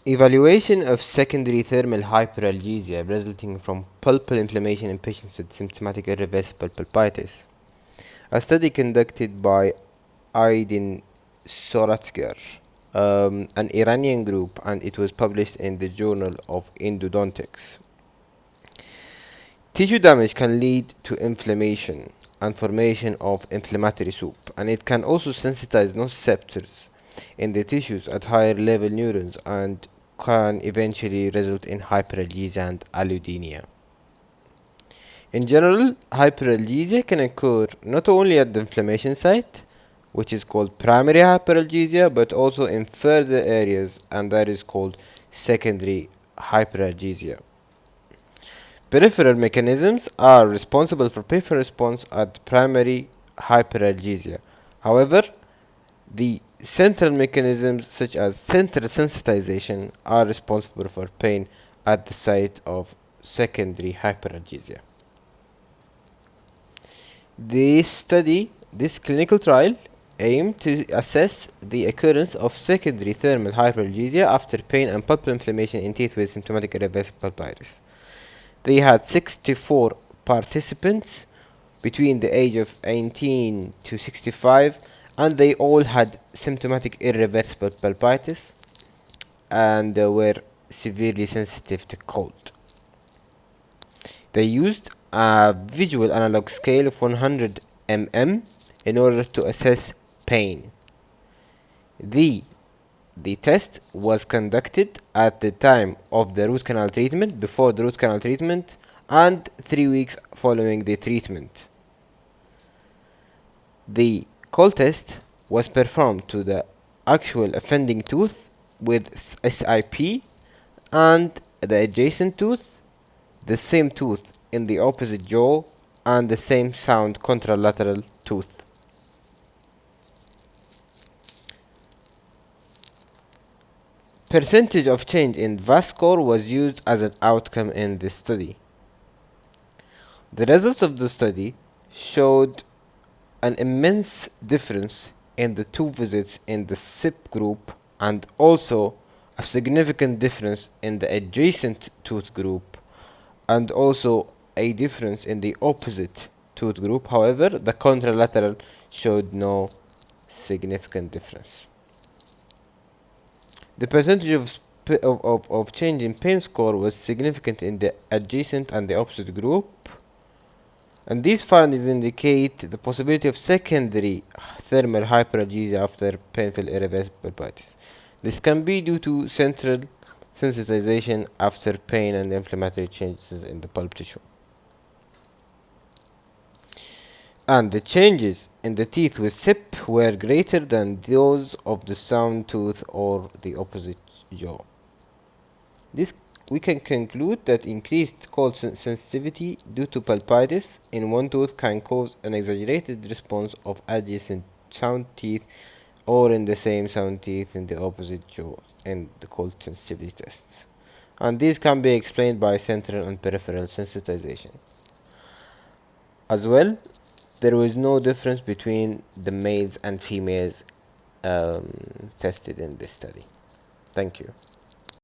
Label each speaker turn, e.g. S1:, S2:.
S1: Evaluation of secondary thermal hyperalgesia resulting from pulpal inflammation in patients with symptomatic irreversible pulpitis. A study conducted by Aydin Sooratgar, an Iranian group, and it was published in the Journal of Endodontics. Tissue damage can lead to inflammation and formation of inflammatory soup, and it can also sensitize nociceptors in the tissues at higher level neurons and can eventually result in hyperalgesia and allodynia. In general, hyperalgesia can occur not only at the inflammation site, which is called primary hyperalgesia, but also in further areas, and that is called secondary hyperalgesia. Peripheral mechanisms are responsible for painful response at primary hyperalgesia. However, the central mechanisms such as central sensitization are responsible for pain at the site of secondary hyperalgesia. This clinical trial aimed to assess the occurrence of secondary thermal hyperalgesia after pain and pulpal inflammation in teeth with symptomatic irreversible pulpitis. They had 64 participants between the age of 18 to 65, and they all had symptomatic irreversible pulpitis and were severely sensitive to cold. They used a visual analog scale of 100 mm in order to assess pain. The test was conducted at the time of the root canal treatment, before the root canal treatment, and 3 weeks following the treatment. The cold test was performed to the actual offending tooth with SIP and the adjacent tooth, the same tooth in the opposite jaw, and the same sound contralateral tooth. Percentage of change in VAS score was used as an outcome in this study. The results of the study showed an immense difference in the two visits in the SIP group, and also a significant difference in the adjacent tooth group, and also a difference in the opposite tooth group. However, the contralateral showed no significant difference. The percentage of change in pain score was significant in the adjacent and the opposite group, and these findings indicate the possibility of secondary thermal hyperalgesia after painful irreversible pulpitis. This can be due to central sensitization after pain and inflammatory changes in the pulp tissue. And the changes in the teeth with SIP were greater than those of the sound tooth or the opposite jaw. We can conclude that increased cold sensitivity due to pulpitis in one tooth can cause an exaggerated response of adjacent sound teeth or in the same sound teeth in the opposite jaw in the cold sensitivity tests. And these can be explained by central and peripheral sensitization. As well, there was no difference between the males and females tested in this study. Thank you.